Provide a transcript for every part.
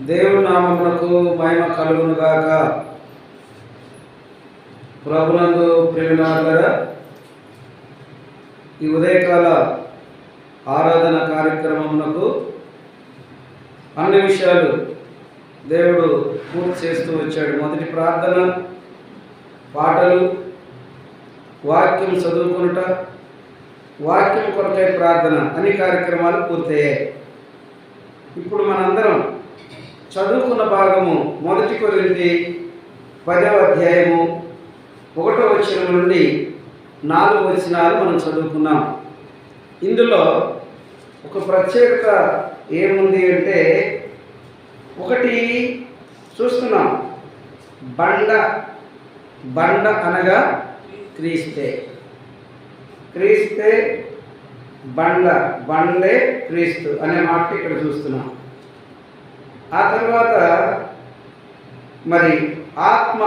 దేవుని నామమునకు మహిమ కలుగును గాక. ప్రభునందు ప్రియమైన ఈ ఉదయకాల ఆరాధన కార్యక్రమమునకు అన్ని విషయాలు దేవుడు పూర్తి చేస్తూ వచ్చాడు. మొదటి ప్రార్థన, పాటలు, వాక్యం చదువుకునుట, వాక్యం కొరకై ప్రార్థన అన్ని కార్యక్రమాలు పూర్తయ్యాయి. ఇప్పుడు మనందరం చదువుకున్న భాగము 1 కొరింథీ 10వ అధ్యాయము 1వ వచనం నుండి 4 వచనాలు మనం చదువుకున్నాం. ఇందులో ఒక ప్రత్యేకత ఏముంది అంటే, ఒకటి చూస్తున్నాం, బండ అనగా క్రీస్తే, బండే క్రీస్తు అనే మాట ఇక్కడ చూస్తున్నాం. ఆ తర్వాత మరి ఆత్మ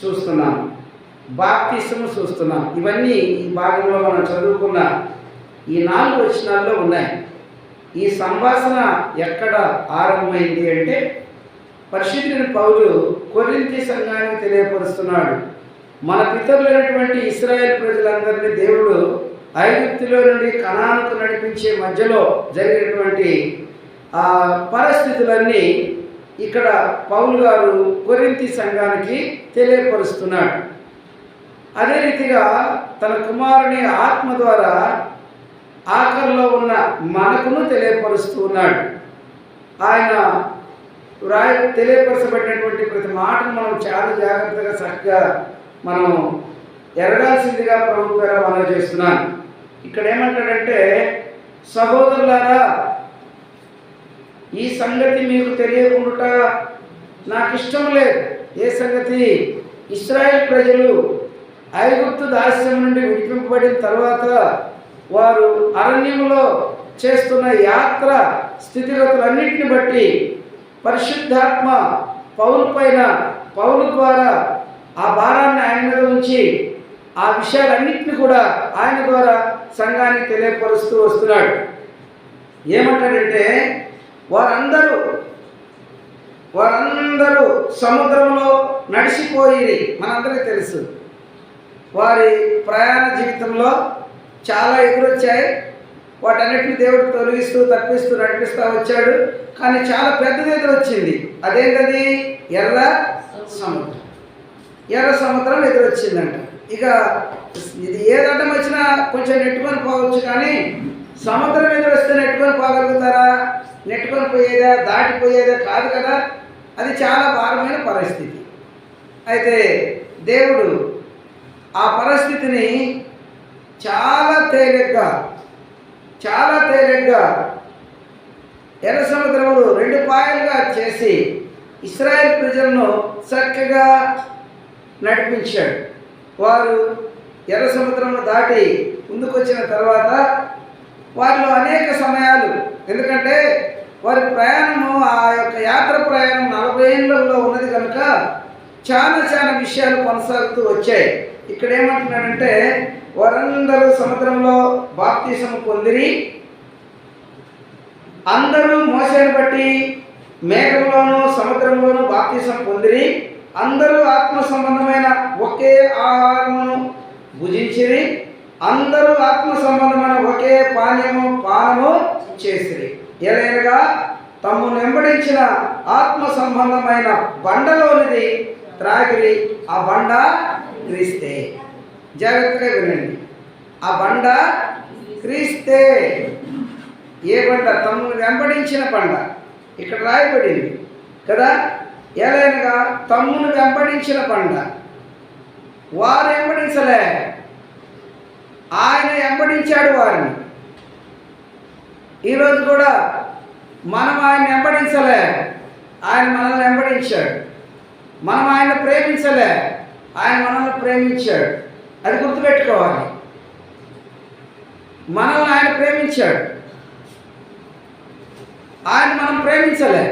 చూస్తున్నాం, బాప్తిస్మము చూస్తున్నాం. ఇవన్నీ ఈ భాగంలో మనం చదువుకున్న ఈ 4 వచనాల్లో ఉన్నాయి. ఈ సంభాషణ ఎక్కడ ఆరంభమైంది అంటే, పరిశుద్ధుని పౌలు కొరింథీ సంఘానికి తెలియపరుస్తున్నాడు. మన పితరులైనటువంటి ఇశ్రాయేల్ ప్రజలందరినీ దేవుడు ఐగుప్తులో నుండి కనానుకు నడిపించే మధ్యలో జరిగినటువంటి ఆ పరిస్థితులన్నీ ఇక్కడ పౌలు గారు కొరింథీ సంఘానికి తెలియపరుస్తున్నాడు. అదే రీతిగా తన కుమారుని ఆత్మ ద్వారా ఆఖరిలో ఉన్న మనకును తెలియపరుస్తూ ఉన్నాడు. ఆయన తెలియపరచబడినటువంటి ప్రతి మాటను మనం చాలా జాగ్రత్తగా చక్కగా మనం ఎరగాల్సిందిగా ప్రభు పేర మనం చేస్తున్నాను. ఇక్కడ ఏమంటాడంటే, సహోదరులారా, ఈ సంగతి మీకు తెలియకుండా నాకు ఇష్టం లేదు. ఏ సంగతి? ఇశ్రాయేల్ ప్రజలు ఐగుప్తు దాస్యం నుండి విడిపింపబడిన తర్వాత వారు అరణ్యంలో చేస్తున్న యాత్ర స్థితిగతులన్నింటిని బట్టి పరిశుద్ధాత్మ పౌలు ద్వారా ఆ భారాన్ని ఆయన మీద ఉంచి ఆ విషయాలన్నింటినీ కూడా ఆయన ద్వారా సంఘానికి తెలియపరుస్తూ వస్తున్నాడు. ఏమంటాడంటే, వారందరూ సముద్రంలో నడిచిపోయి, మనందరికీ తెలుసు, వారి ప్రయాణ జీవితంలో చాలా ఎదురొచ్చాయి. వాటన్నిటిని దేవుడు తొలగిస్తూ తప్పిస్తూ నడిపిస్తూ వచ్చాడు. కానీ చాలా పెద్దది ఎదురొచ్చింది. అదేంటది? ఎర్ర సముద్రం ఎదురొచ్చిందంట. ఇక ఇది ఏది అడ్డం వచ్చినా కొంచెం నెట్టుకొని పోవచ్చు, కానీ సముద్రం ఎదురొస్తే నెట్టుకొని పోగలుగుతారా? నెట్టుకొని పోయేదా, దాటిపోయేదా? కాదు కదా. అది చాలా భారమైన పరిస్థితి. అయితే దేవుడు ఆ పరిస్థితిని చాలా తేలిగ్గా ఎర్ర సముద్రములు 2 పాయలుగా చేసి ఇశ్రాయేల్ ప్రజలను చక్కగా నడిపించాడు. వారు ఎర్ర సముద్రంలో దాటి ముందుకు వచ్చిన తర్వాత వారిలో అనేక సమయాలు, ఎందుకంటే వారి ప్రయాణము, ఆ యొక్క యాత్ర ప్రయాణం 40 ఏళ్ళలో ఉన్నది కనుక చాలా విషయాలు కొనసాగుతూ వచ్చాయి. ఇక్కడ ఏమంటున్నాడంటే, వారందరూ సముద్రంలో బాప్తిస్మము పొందిరి, అందరూ మోసేను బట్టి మేఘంలోనూ సముద్రంలోనూ బాప్తిస్మం పొందిరి, అందరూ ఆత్మ సంబంధమైన ఒకే ఆహారమును భుజించిరి, అందరూ ఆత్మ సంబంధమైన ఒకే పానము చేసిరి. ఏలైనగా తమ్ము వెంబడించిన ఆత్మ సంబంధమైన బండలోనిది త్రాగిరి. ఆ బండ క్రీస్తే. జాగ్రత్తగా వినండి, ఆ బండ క్రీస్తే. ఏ బండ? తమ్మును వెంబడించిన బండ. ఇక్కడ రాయబడింది కదా. ఏలైనగా తమ్మును వెంబడించిన బండ. వారు వెంబడించలే, ఆయన వెంబడించాడు వారిని. ఈరోజు కూడా మనం ఆయన వెంబడించలే, ఆయన మనల్ని వెంబడించాడు. మనం ఆయన ప్రేమించలే, ఆయన మనల్ని ప్రేమించాడు. అది గుర్తుపెట్టుకోవాలి. మనల్ని ఆయన ప్రేమించాడు, ఆయన మనం ప్రేమించలే,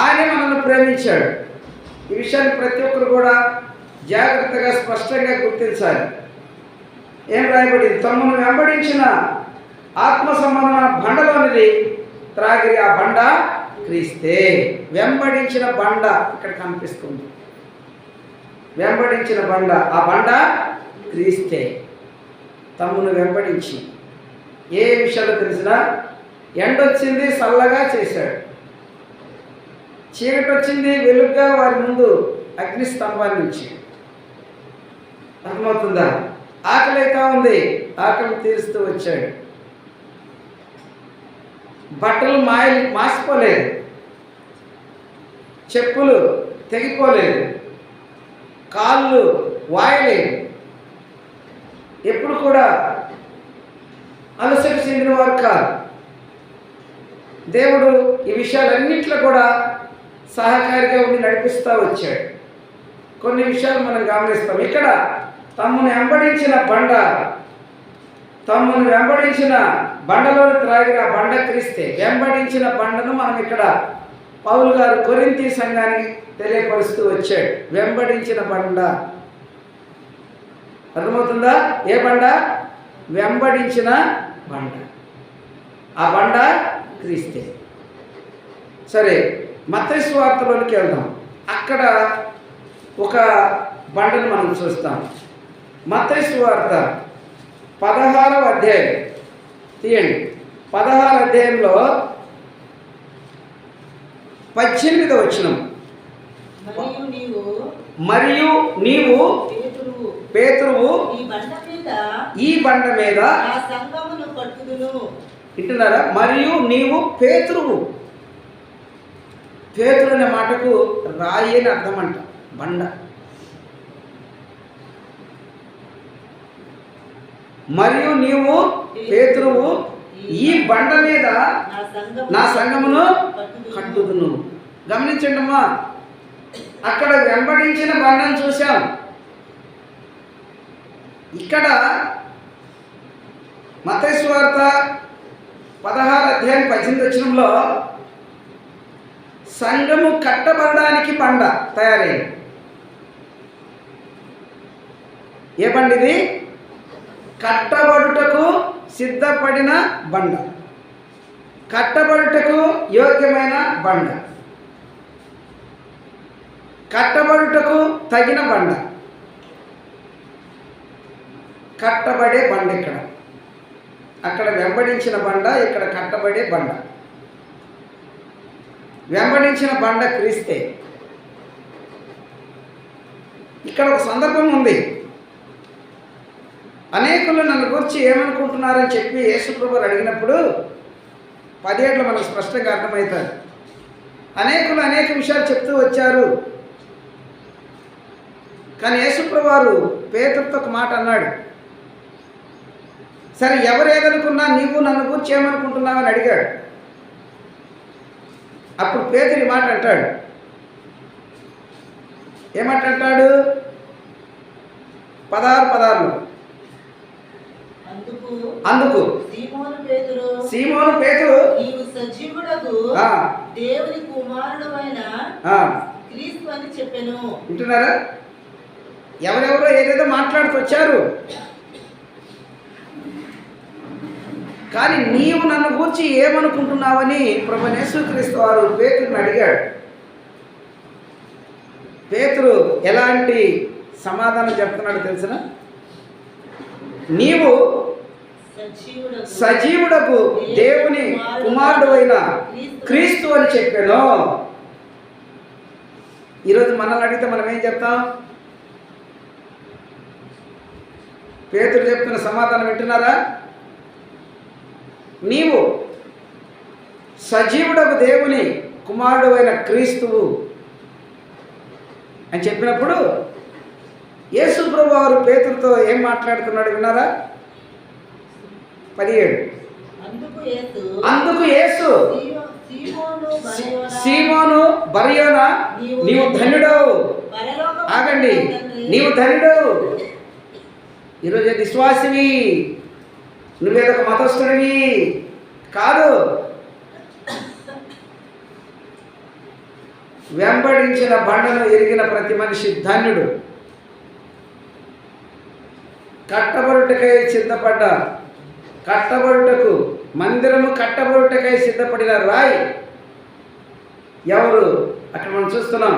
ఆయనే మనల్ని ప్రేమించాడు. ఈ విషయాన్ని ప్రతి ఒక్కరు కూడా జాగ్రత్తగా స్పష్టంగా గుర్తించాలి. ఏం రాయబడింది? తమను వెంబడించిన ఆత్మ సంబంధమైన బండలోనిది త్రాగిరి. ఆ బండ క్రీస్తే. వెంబడించిన బండ ఇక్కడ కనిపిస్తుంది. వెంబడించిన బండ, ఆ బండ క్రీస్తే. తమ్మును వెంబడించి ఏ విషయాలు తెలిసినా, ఎండొచ్చింది చల్లగా చేశాడు, చీకటి వచ్చింది వెలుగుగా వారి ముందు అగ్ని స్తంభాన్ని నుంచి. అర్థమవుతుందా? ఆకలి అయితే ఉంది, ఆకలి తీరుస్తూ వచ్చాడు. బట్టలు మాసిపోలేదు, చెప్పులు తెగిపోలేదు, కాళ్ళు వాయలేదు. ఎప్పుడు కూడా అలసట చెందిన వారు కాదు. దేవుడు ఈ విషయాలన్నింటిలో కూడా సహకారిగా ఉండి నడిపిస్తూ వచ్చాడు. కొన్ని విషయాలు మనం గమనిస్తాం. ఇక్కడ తమ్మును వెంబడించిన బండ, తమ్మును వెంబడించిన బండలో త్రాగిన బండ క్రీస్తే. వెంబడించిన బండను మనం ఇక్కడ పౌలు గారు కొరింథీ సంఘానికి తెలియపరుస్తూ వచ్చాడు. వెంబడించిన బండ. అర్థమవుతుందా? ఏ బండ? వెంబడించిన బండ. ఆ బండ క్రీస్తే. సరే, మత్తయి సువార్తలోనికి వెళ్దాం. అక్కడ ఒక బండను మనం చూస్తాం. మత్తయి సువార్త 16వ అధ్యాయం తీయండి. 16వ అధ్యాయంలో 18వ వచనం. మరియు నీవు పేతురువు ఈ బండ మీద వింటున్నారా? మరియు నీవు పేతురువు. పేతురు అనే మాటకు రాయి అని అర్థం అంట. బండ. మరియు నీవు పేతురువు ఈ బండ మీద నా సంఘమును కట్టుదును. గమనించండి అమ్మా, అక్కడ వెంబడించిన బండను చూశాం. ఇక్కడ మత్తయి సువార్త 16వ అధ్యాయం 18వ వచనంలో సంఘము కట్టబడడానికి బండ తయారైంది. ఏ బండ ఇది? కట్టబడుటకు సిద్ధపడిన బండ, కట్టబడుటకు యోగ్యమైన బండ, కట్టబడుటకు తగిన బండ, కట్టబడే బండ. ఇక్కడ అక్కడ వెంబడించిన బండ, ఇక్కడ కట్టబడే బండ. వెంబడించిన బండ క్రీస్తే. ఇక్కడ ఒక సందర్భం ఉంది. అనేకులు నన్ను గురించి ఏమనుకుంటున్నారని చెప్పి యేసుప్రభువు అడిగినప్పుడు 10 ఏళ్ళు మనకు స్పష్టంగా అర్థమవుతారు. అనేకులు అనేక విషయాలు చెప్తూ వచ్చారు. కానీ యేసుప్రభువు పేతురుతో ఒక మాట అన్నాడు. సరే, ఎవరు ఏదనుకున్నా నీవు నన్ను గురించి ఏమనుకుంటున్నావని అడిగాడు. అప్పుడు పేతురు మాట అంటాడు. ఏమంటాడు? 16:16 అందుకు సీమోను పేతురు నీవు సజీవుడగు దేవుని కుమారుడైన క్రీస్తు అని చెప్పెను. వింటున్నారా? ఎవరెవరో ఏదేదో మాట్లాడుతూ వచ్చారు. కానీ నీవు నన్ను గూర్చి ఏమనుకుంటున్నావని ప్రభువైన యేసుక్రీస్తు వారు పేతురుని అడిగాడు. పేతురు ఎలాంటి సమాధానం చెప్తున్నాడు తెలుసునా? నీవు సజీవుడకు దేవుని కుమారుడు అయిన క్రీస్తు అని చెప్పాను. ఈరోజు మనల్ని అడిగితే మనం ఏం చెప్తాం? పేతురు చెప్తున్న సమాధానం వింటున్నారా? నీవు సజీవుడకు దేవుని కుమారుడు అయిన క్రీస్తువు అని చెప్పినప్పుడు యేసు ప్రభువు వారు పేతురుతో ఏం మాట్లాడుతున్నాడు విన్నారా? 17 అందుకు యేసు సీమోను బర్యోనా నీవు ధన్యుడవు. ఆగండి, నీవు ధన్యుడవు. ఈరోజు విశ్వాసివి, నువ్వేదొక మతస్థుడివి కాదు. వెంబడించిన బండను ఎరిగిన ప్రతి మనిషి ధన్యుడు. కట్టబడుటకై సిద్ధపడ్డ, కట్టబడుటకు మందిరము కట్టబడుటకై సిద్ధపడిన రాయి ఎవరు? అక్కడ మనం చూస్తున్నాం,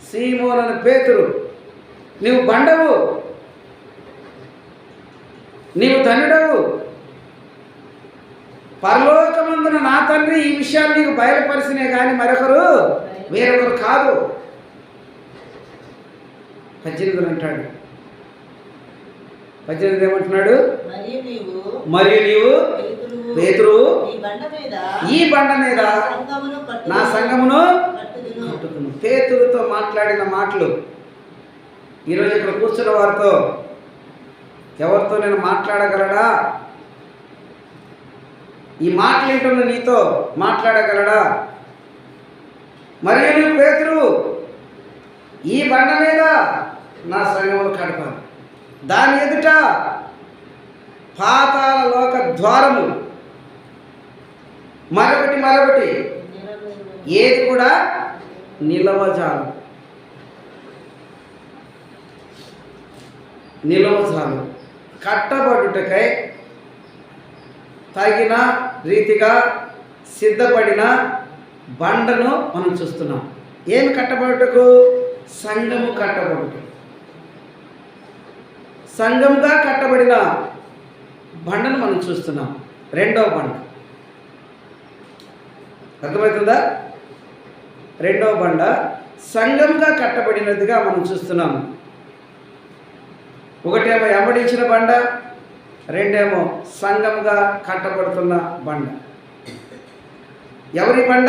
సీమోను పేతురు, నీవు బండవు, నీవు ధనుడవు, పరలోకమందున నా తండ్రి ఈ విషయాన్ని నీకు బయలుపరిచినే కానీ వేరొకరు కాదు. 18 అంటాడు. 18 ఏమంటున్నాడు? మరియు నీవు పేతురు, ఈ బండ మీద నా సంఘమును కట్టుదును. పేతురుతో మాట్లాడిన మాటలు ఈరోజు ఇక్కడ కూర్చున్న వారితో ఎవరితో నేను మాట్లాడగలడా? ఈ మాటలు ఏంటో నీతో మాట్లాడగలడా? మరియు నువ్వు పేతురు, ఈ బండ మీద నా సంఘమును కడతాను, దాని ఎదుట పాతాళ లోక ద్వారము మరొకటి ఏది కూడా నిలవజాలు. కట్టబడుటకై తగిన రీతిగా సిద్ధపడిన బండను మనం చూస్తున్నాం. ఏమి కట్టబడుటకు? సంఘము కట్టబడుట. సంఘంగా కట్టబడిన బండను మనం చూస్తున్నాం. రెండవ బండ అర్థమవుతుందా? రెండవ బండ సంఘంగా కట్టబడినదిగా మనం చూస్తున్నాము. ఒకటేమో వెంబడించిన బండ, రెండేమో సంఘంగా కట్టబడుతున్న బండ. ఎవరి బండ?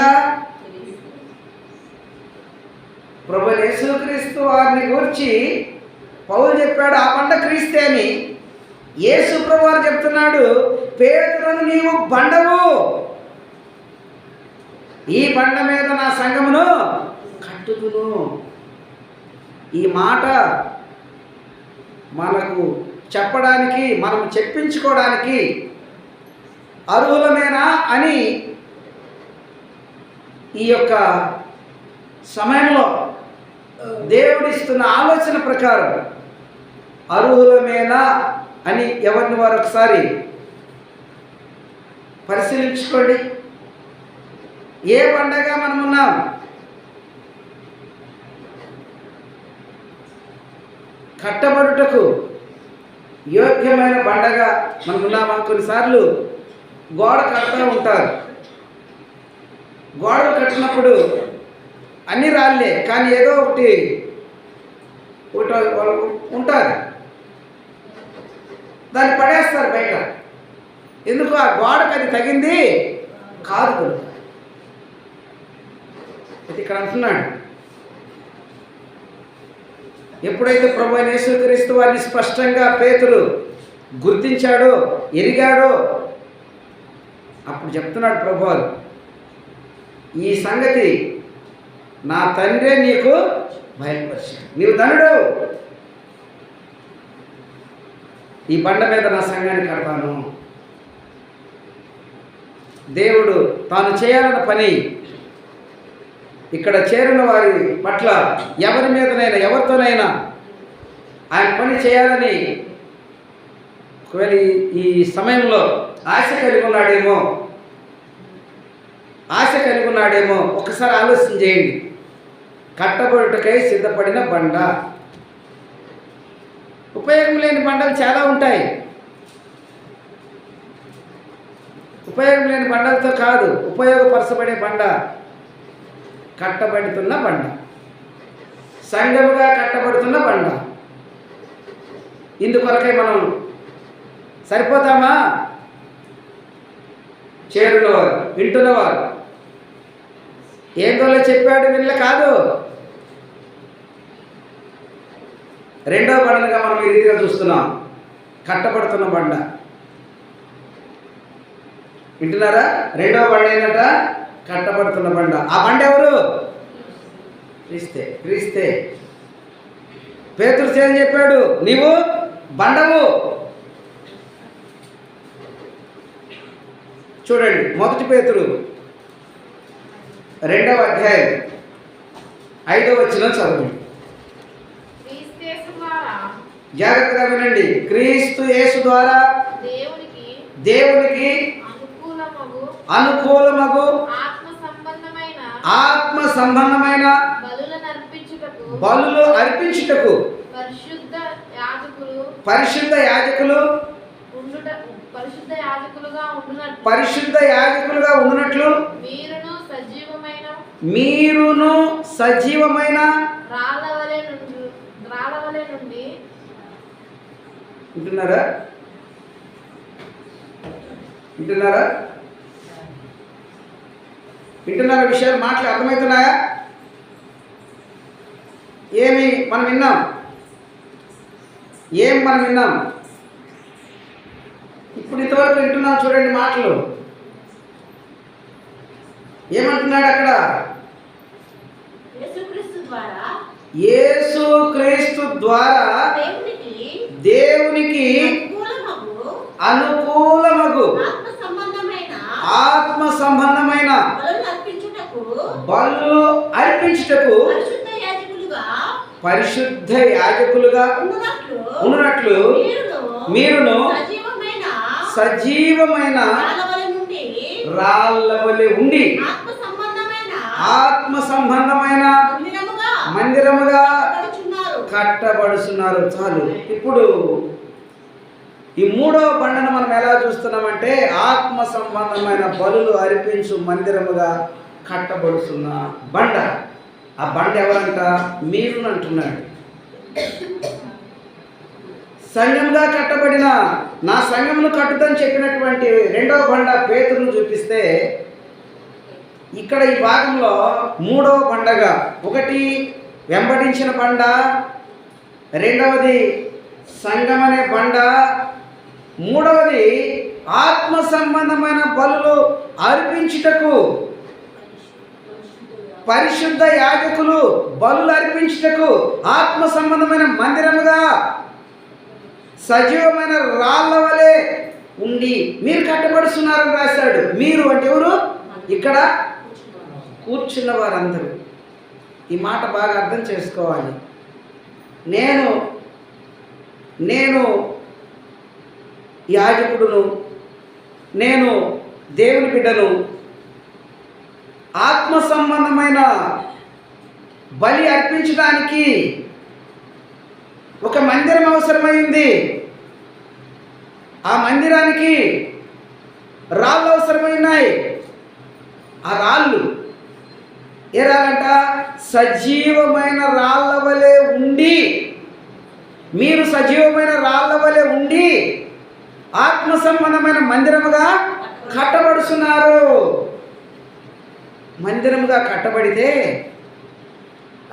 ప్రభువైన యేసుక్రీస్తు వారిని గురించి పౌలు చెప్పాడు, ఆ బండ క్రీస్తే అని. యేసు ప్రభువారు చెప్తున్నాడు, పేతురును నీవు బండవు, ఈ బండ మీద నా సంఘమును కట్టుదును. ఈ మాట మనకు చెప్పడానికి, మనం చెప్పించుకోవడానికి అర్హులమేనా అని ఈ యొక్క సమయంలో దేవుడిస్తున్న ఆలోచన ప్రకారం అర్హులమేనా అని ఎవరిని వారు ఒకసారి పరిశీలించుకోండి. ఏ బండగా మనం ఉన్నాం? కట్టబడుటకు యోగ్యమైన బండగా మనం ఉన్నామా? కొన్నిసార్లు గోడ కడుతూ ఉంటారు. గోడలు కట్టినప్పుడు అన్ని రాళ్ళే, కానీ ఏదో ఒకటి ఉంటుంది, దాన్ని పడేస్తారు బయట. ఎందుకు? ఆ గోడకు అది తగింది కాదు కనుక. అయితే ఇక్కడ అంటున్నాడు, ఎప్పుడైతే ప్రభువైన యేసుక్రీస్తు వారిని స్పష్టంగా పేతురు గుర్తించాడో, ఎరిగాడో, అప్పుడు చెప్తున్నాడు ప్రభువారు, ఈ సంగతి నా తండ్రే నీకు బయలుపరిచాడు, నీవు ధనుడు, ఈ బండ మీద నా సంఘాన్ని కడతాను. దేవుడు తాను చేయాలన్న పని ఇక్కడ చేరిన వారి పట్ల ఎవరి మీదనైనా ఎవరితోనైనా ఆయన పని చేయాలని ఒకవేళ ఈ సమయంలో ఆశ కలిగి ఉన్నాడేమో ఒకసారి ఆలోచన చేయండి. కట్టబడుటకై సిద్ధపడిన బండ. ఉపయోగం లేని బండలు చాలా ఉంటాయి. ఉపయోగం లేని బండలతో కాదు, ఉపయోగపరచబడే బండ, కట్టబడుతున్న బండ, సంఘముగా కట్టబడుతున్న బండ. ఇందుకొరకై మనం సరిపోతామా? చేరున్నవారు, వింటున్నవారు, ఏందో చెప్పాడు వీళ్ళ కాదు. రెండవ బండలుగా మనం ఈ రీతిగా చూస్తున్నాం, కట్టబడుతున్న బండ. వింటున్నారా? రెండవ బండ ఏంటంట? కట్టబడుతున్న బండ. ఆ బండ ఎవరు? క్రీస్తే. పేతురు ఏం చెప్పాడు? నీవు బండవు. చూడండి, 1 పేతురు 2వ అధ్యాయం 5వ వచనం చదవండి. జాగ్రత్తగా వినండి. క్రీస్తు యేసు ద్వారా దేవునికి అనుకూలమగు ఆత్మ సంబంధమైన బలులు అర్పించుటకు పరిశుద్ధ యాజకులు పరిశుద్ధ యాజకులుగా ఉండునట్లు మీరును సజీవమైన వింటున్నారా వింటున్నారా వింటున్నారా విషయాలు మాటలు అర్థమవుతున్నాయా? ఏమి మనం విన్నాం? మనం విన్నాం? ఇప్పుడు ఇంతవరకు వింటున్నాం చూడండి మాటలు. ఏమంటున్నాడు అక్కడ? యేసుక్రీస్తు ద్వారా దేవునికి అనుకూలమగు ఆత్మ సంబంధమైన బలు అర్పించుటకు పరిశుద్ధ యాజకులుగా ఉన్నట్లు మీరును సజీవమైన రాళ్ళ వలె ఉండి ఆత్మ సంబంధమైన మందిరముగా కట్టబడుతున్నారు. చాలు. ఇప్పుడు ఈ మూడవ బండను మనం ఎలా చూస్తున్నామంటే ఆత్మ సంబంధమైన బలులు అర్పించు మందిరముగా కట్టబడుతున్న బండ. ఆ బండ ఎవరంట? మీరు అంటున్నాడు. సంఘంగా కట్టబడిన నా సంఘమును కట్టుదని చెప్పినటువంటి రెండవ బండ పేతురును చూపిస్తే ఇక్కడ ఈ భాగంలో మూడవ బండగా ఒకటి వెంబడించిన బండ, రెండవది సంఘం అనే బండ, మూడవది ఆత్మ సంబంధమైన బలులు అర్పించుటకు పరిశుద్ధ యాజకులు బలులు అర్పించుటకు ఆత్మ సంబంధమైన మందిరముగా సజీవమైన రాళ్ళ వలె ఉండి మీరు కట్టబడుతున్నారని రాశాడు. మీరు అంటే ఎవరు? ఇక్కడ కూర్చున్న వారందరూ. ఈ మాట బాగా అర్థం చేసుకోవాలి. నేను యాజకుడును, నేను దేవుని బిడ్డను. ఆత్మ సంబంధమైన బలి అర్పించడానికి ఒక మందిరం అవసరమైంది. ఆ మందిరానికి రాళ్ళు అవసరమైనాయి. ఆ రాళ్ళు ఏ రాళ్ళంట? సజీవమైన రాళ్ళ వలె ఉండి, మీరు సజీవమైన రాళ్ళ వలె ఉండి ఆత్మ సంబంధమైన మందిరముగా కట్టబడుతున్నారు. మందిరముగా కట్టబడితే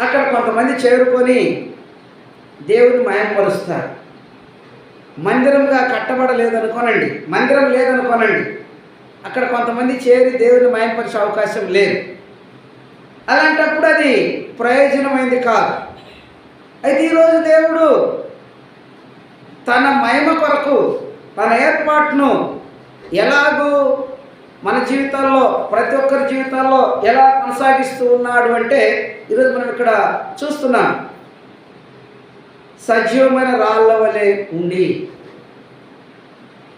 అక్కడ కొంతమంది చేరుకొని దేవుని మయంపరుస్తారు. మందిరంగా కట్టబడలేదనుకోనండి, మందిరం లేదనుకోనండి, అక్కడ కొంతమంది చేరి దేవుని మయంపరిచే అవకాశం లేదు. అలాంటప్పుడు అది ప్రయోజనమైంది కాదు. అయితే ఈరోజు దేవుడు తన మహిమ కొరకు తన ఏర్పాటును ఎలాగూ మన జీవితాల్లో, ప్రతి ఒక్కరి జీవితాల్లో ఎలా కొనసాగిస్తూ ఉన్నాడు అంటే ఈరోజు మనం ఇక్కడ చూస్తున్నాం. సజీవమైన రాళ్ళ వలె ఉండి.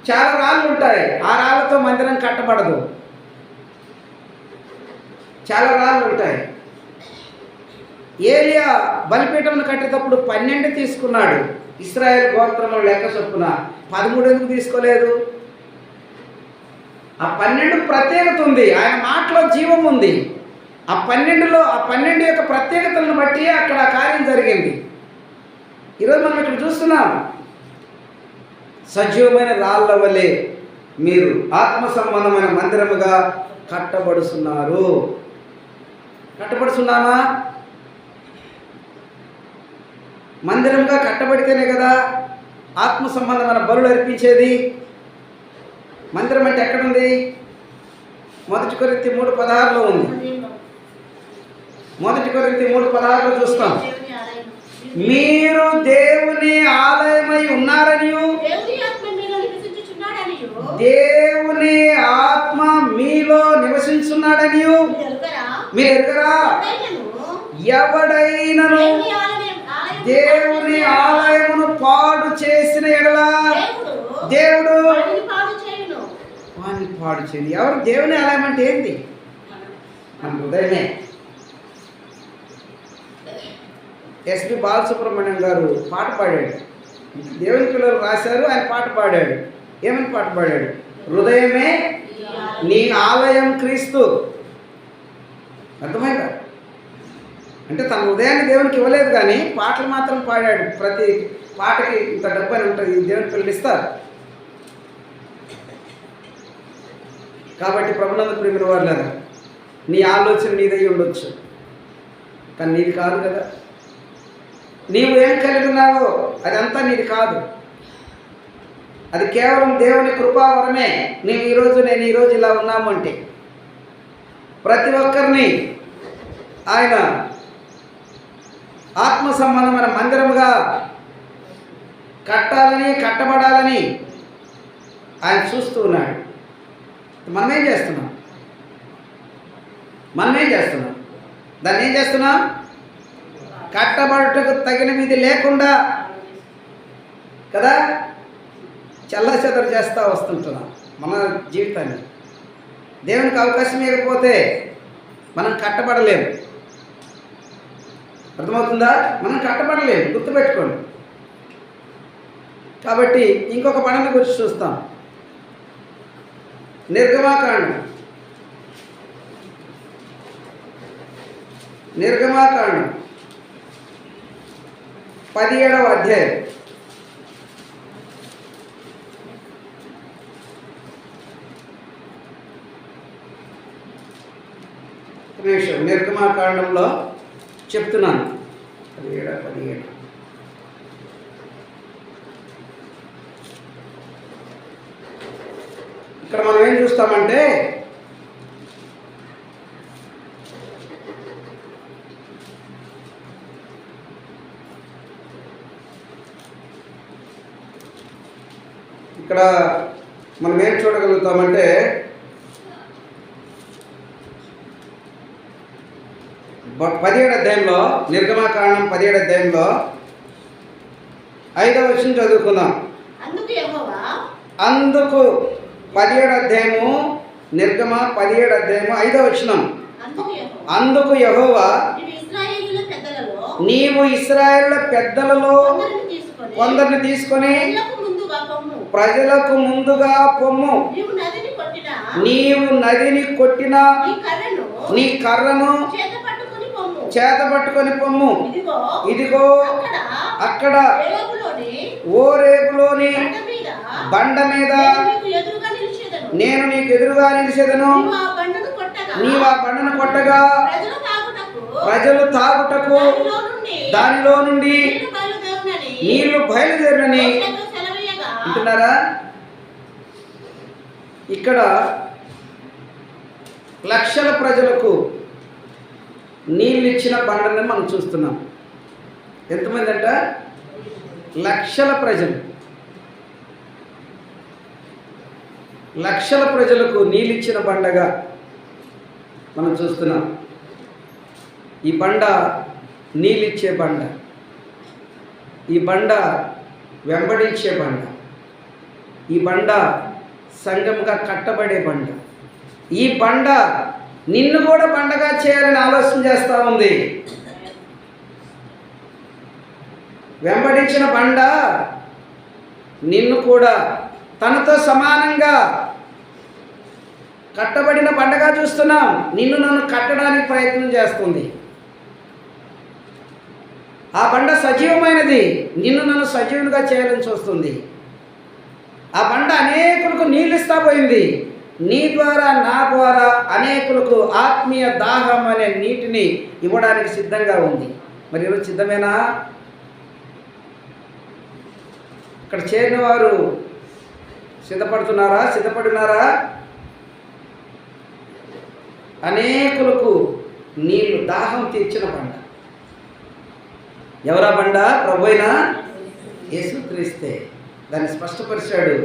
చాలా రాళ్ళు ఉంటాయి, ఆ రాళ్ళతో మందిరం కట్టబడదు. చాలా రాళ్ళు ఉంటాయి. ఏలియా బలిపీఠంను కట్టేటప్పుడు 12 తీసుకున్నాడు. ఇశ్రాయేలు గోత్రముల లెక్క చొప్పున 13 ఎందుకు తీసుకోలేదు? ఆ 12 ప్రత్యేకత ఉంది. ఆయన మాటలో జీవం ఉంది. ఆ 12 యొక్క ప్రత్యేకతలను బట్టి అక్కడ కార్యం జరిగింది. ఈరోజు మనం ఇక్కడ చూస్తున్నాం. సజీవమైన రాళ్ళ వలె మీరు ఆత్మ సంబంధమైన మందిరముగా కట్టబడుతున్నారు. కట్టబడుతున్నామా? మందిరంగా కట్టబడితేనే కదా ఆత్మ సంబంధమైన బలులు అర్పించేది. మందిరం అంటే ఎక్కడుంది? 1 కొరింథీ 3:16 ఉంది. 1 కొరింథీ 3:16 చూస్తాం. మీరు దేవుని ఆలయమై ఉన్నారనియు దేవుని ఆత్మ మీలో నివసించున్నాడనియు మీరు ఎరుగరా? ఎవడైనను దేవుని ఆలయమును పాడు చేసిన ఎడల దేవుడు వాడిని పాడు చేయను. ఎవరు? దేవుని ఆలయం అంటే ఏంటి? మన హృదయమే. ఎస్పి బాలసుబ్రహ్మణ్యం గారు పాట పాడాడు. దేవుని పిల్లలు రాశారు, ఆయన పాట పాడాడు. ఏమని పాట పాడాడు? హృదయమే నీ ఆలయం క్రీస్తు. అర్థమైందా? అంటే తన హృదయాన్ని దేవునికి ఇవ్వలేదు, కానీ పాటలు మాత్రం పాడాడు. ప్రతి పాటకి ఇంత డబ్బు అని ఉంటుంది, దేవుని పిల్లలు ఇస్తారు. కాబట్టి ప్రభునందు ప్రియమైన వారులారా, నీ ఆలోచన నీదై ఉండొచ్చు, కానీ నీది కాదు కదా. నీవు ఏం కలిగి ఉన్నావో అదంతా నీది కాదు. అది కేవలం దేవుని కృపావరమే. నేను ఈరోజు ఇలా ఉన్నాము అంటే ప్రతి ఒక్కరిని ఆయన ఆత్మ సంబంధమైన మందిరముగా కట్టబడాలని ఆయన చూస్తూ ఉన్నాడు. మనమేం చేస్తున్నాం? దాన్ని ఏం చేస్తున్నాం? కట్టబడుటకు తగిన విధి లేకుండా కదా చెల్లాచెదరు చేస్తూ వస్తుంటున్నాం మన జీవితాన్ని. దేవునికి అవకాశం ఇవ్వకపోతే మనం కట్టబడలేము. అర్థమవుతుందా? మనం కట్టబడలేము, గుర్తుపెట్టుకోండి. కాబట్టి ఇంకొక పనిని గురించి చూస్తాం. నిర్గమాకాండం 17వ అధ్యాయం. నిర్గమాకాండంలో చెప్తున్నాను. 17 ఇక్కడ మనం ఏం చూస్తామంటే ఇక్కడ మనం ఏం చూడగలుగుతామంటే నిర్గమాకాండం 17వ అధ్యాయంలో 5వ వచనం చదువుకుందాం. అందుకు 17వ అధ్యాయము నిర్గమ 17వ అధ్యాయము 5వ వచనం. అందుకు యెహోవా నీవు ఇశ్రాయేలుల పెద్దలలో కొందరిని తీసుకొని ప్రజలకు ముందుగా పొమ్ము. నీవు నదిని కొట్టిన నీ కర్రను చేత పట్టుకొని పొమ్ము. ఇదిగో అక్కడ ఓరేపులోని బండ మీద నేను నీకు ఎదురుగా నిలిచెదను. నీవు ఆ బండను కొట్టగా ప్రజలు తాగుటకు దానిలో నుండి నీళ్లు బయలుదేరని అంటున్నారా? ఇక్కడ లక్షల ప్రజలకు నీళ్ళు ఇచ్చిన బండని మనం చూస్తున్నాం. ఎంతమంది అంట? లక్షల ప్రజలకు నీళ్ళు ఇచ్చిన బండగా మనం చూస్తున్నాం. ఈ బండ నీళ్ళిచ్చే బండ, ఈ బండ వెంబడించే బండ, ఈ బండ సంఘంగా కట్టబడే బండ. ఈ బండ నిన్ను కూడా బండగా చేయాలని ఆలోచన చేస్తూ ఉంది. వెంబడించిన బండ నిన్ను కూడా తనతో సమానంగా కట్టబడిన బండగా చూస్తున్నాం. నిన్ను నన్ను కట్టడానికి ప్రయత్నం చేస్తుంది. ఆ బండ సజీవమైనది, నిన్ను నన్ను సజీవునిగా చేయాలని చూస్తుంది. ఆ బండ అనేకులకు నీళ్ళు ఇస్తా పోయింది. నీ ద్వారా నా ద్వారా అనేకులకు ఆత్మీయ దాహం అనే నీటిని ఇవ్వడానికి సిద్ధంగా ఉంది. మరి ఈరోజు సిద్ధమేనా? ఇక్కడ చేరిన వారు సిద్ధపడున్నారా? అనేకులకు నీళ్లు దాహం తీర్చిన బండ. ఎవరా బండ? ప్రభువైన యేసుక్రీస్తే. దాన్ని స్పష్టపరిచాడు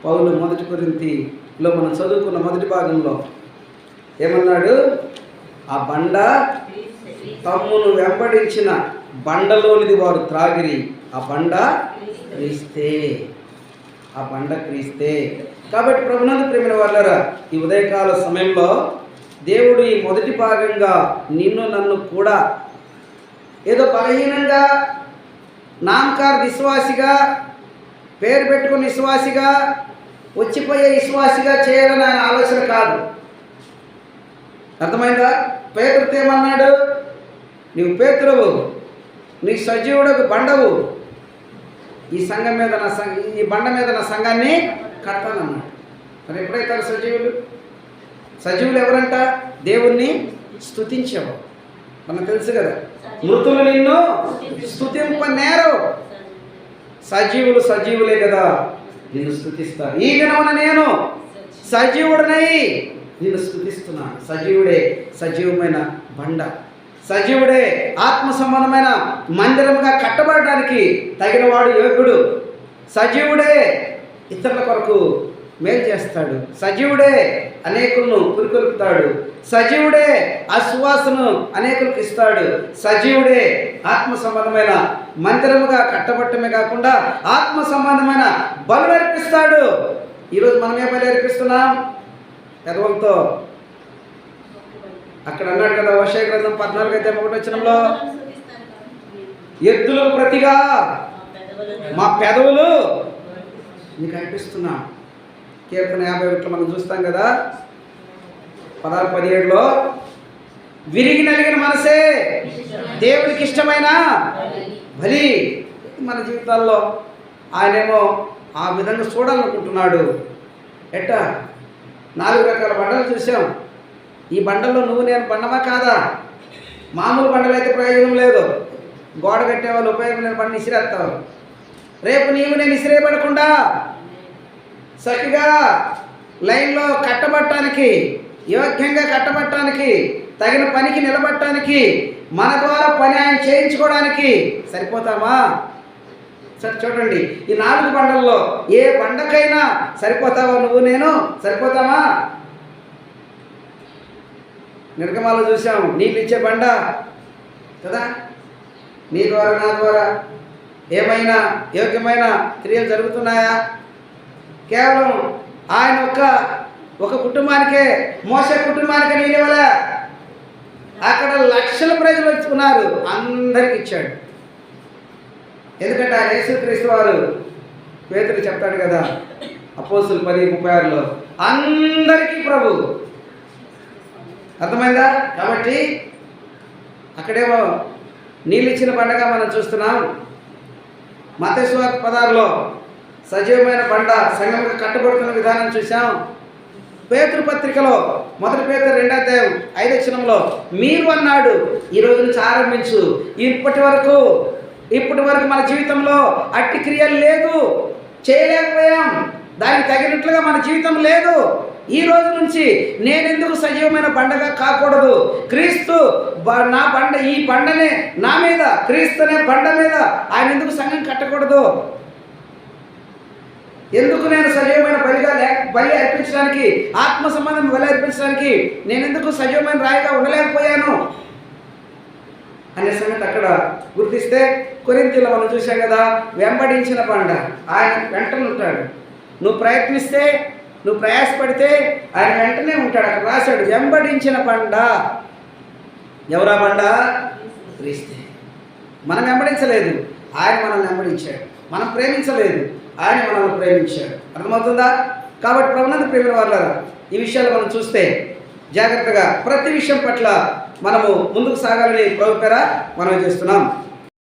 పౌలు 1 కొరింథీలో మనం చదువుకున్న మొదటి భాగంలో. ఏమన్నాడు? ఆ బండ తమ్మును వెంబడించిన బండలోనిది వారు త్రాగిరి. ఆ బండ క్రీస్తే. కాబట్టి ప్రభునందు ప్రేమైన వాళ్ళారా, ఈ ఉదయకాల సమయంలో దేవుడు ఈ మొదటి భాగంగా నిన్ను నన్ను కూడా ఏదో బలహీనంగా నామకార విశ్వాసిగా పేరు పెట్టుకుని విశ్వాసిగా వచ్చిపోయే విశ్వాసిగా చేయాలని ఆయన ఆలోచన కాదు. అర్థమైందా? పేతురుతో ఏమన్నాడు? నీవు పేతురువు, నీ సజీవుడకు బండవు, ఈ సంఘం మీద ఈ బండ మీద నా సంఘాన్ని కట్టానన్నాడు. మరి ఎప్పుడైతే సజీవులు ఎవరంట? దేవుణ్ణి స్తుతించేవారు. మనకు తెలుసు కదా, మృతులు నిన్ను స్తుతింపనేరు, సజీవులే కదా నిన్ను స్తుతిస్తారు. ఈ దినమున నేను సజీవుడనై నిన్ను స్తుతిస్తున్నాను. సజీవుడే సజీవమైన బండ, సజీవుడే ఆత్మ సంబంధమైన మందిరముగా కట్టబడడానికి తగినవాడు యోగ్యుడు. సజీవుడే ఇతరుల కొరకు మేలు చేస్తాడు. సజీవుడే అనేకులను పురికొల్పుతాడు. సజీవుడే ఆ సువాసను అనేకులకు ఇస్తాడు. సజీవుడే ఆత్మ సంబంధమైన మందిరముగా కట్టబట్టమే కాకుండా ఆత్మ సంబంధమైన బలు అర్పిస్తాడు. ఈరోజు మనం ఏ బలి అర్పిస్తున్నాం? పెదవులతో. అక్కడ అన్నాడు కదా హోషేయ గ్రంథం 14:1 ఎద్దులకు ప్రతిగా మా పెదవులు నీకు అర్పిస్తున్నాం. కీర్తన 51 మనం చూస్తాం కదా, 16-17 విరిగి నలిగిన మనసే దేవునికి ఇష్టమైన బలి. మన జీవితాల్లో ఆయనేమో ఆ విధంగా చూడాలనుకుంటున్నాడు. ఎట్టా 4 రకాల బండలు చూసాం. ఈ బండల్లో నువ్వు నేను బండమా కాదా? మామూలు బండలు అయితే ప్రయోజనం లేదు. గోడ కట్టేవాళ్ళు ఉపయోగం లేని బండ ఇసిరేస్తావు. రేపు నీవు నేను ఇసిరేయబడకుండా చక్కగా లైన్లో కట్టబట్టడానికి, యోగ్యంగా కట్టబట్టడానికి, తగిన పనికి నిలబట్టడానికి, మన ద్వారా పని ఆయన చేయించుకోవడానికి సరిపోతామా? సరే చూడండి, ఈ 4 బండల్లో ఏ బండకైనా సరిపోతావా? నువ్వు నేను సరిపోతామా? నిర్గమాలో చూసాము, నీళ్ళు ఇచ్చే బండ కదా. నీ ద్వారా నా ద్వారా ఏమైనా యోగ్యమైన క్రియలు జరుగుతున్నాయా? కేవలం ఆయన ఒక కుటుంబానికే, మోసే కుటుంబానికే నీళ్ళు ఇవ్వలే. అక్కడ లక్షల ప్రజలు వచ్చుకున్నారు, అందరికి ఇచ్చాడు. ఎందుకంటే ఆయన యేసుక్రీస్తు వారు పేతురు చెప్తాడు కదా అపోస్తుల 10:36 అందరికీ ప్రభు. అర్థమైందా? కాబట్టి అక్కడేమో నీళ్ళు ఇచ్చిన పండగ మనం చూస్తున్నాం. మత్తయి సువార్త 16 సజీవమైన బండ సంఘంగా కట్టబడుతున్న విధానం చూసాం. పేతురు పత్రికలో 1 పేతురు 2:5 మీరు అన్నాడు, ఈ రోజు నుంచి ఆరంభించు. ఇప్పటి వరకు మన జీవితంలో అట్టి క్రియలు లేదు, చేయలేకపోయాం, దానికి తగినట్లుగా మన జీవితం లేదు. ఈ రోజు నుంచి నేనెందుకు సజీవమైన బండగా కాకూడదు? క్రీస్తు నా బండ, ఈ బండనే నా మీద, క్రీస్తునే బండ మీద ఆయన ఎందుకు సంఘం కట్టకూడదు? ఎందుకు నేను సజీవమైన బలి అర్పించడానికి, ఆత్మ సంబంధం బలి అర్పించడానికి నేనెందుకు సజీవమైన రాయిగా ఉండలేకపోయాను అనే సంగతి అక్కడ గుర్తిస్తే, కొరింథీలో మనం చూసాం కదా, వెంబడించిన బండ ఆయన వెంటనే ఉంటాడు. నువ్వు ప్రయత్నిస్తే, నువ్వు ప్రయాసపడితే ఆయన వెంటనే ఉంటాడు. అక్కడ రాశాడు, వెంబడించిన బండ. ఎవరా బండ? క్రీస్తే. మనం వెంబడించలేదు, ఆయన మనల్ని వెంబడించాడు. మనం ప్రేమించలేదు, ఆయన మనల్ని ప్రేమించాడు. అర్థమవుతుందా? కాబట్టి ప్రభునందు ప్రేమిన వారులారా, ఈ విషయాలు మనం చూస్తే జాగ్రత్తగా ప్రతి విషయం పట్ల మనము ముందుకు సాగాలని ప్రభు పేర మనం చేస్తున్నాం.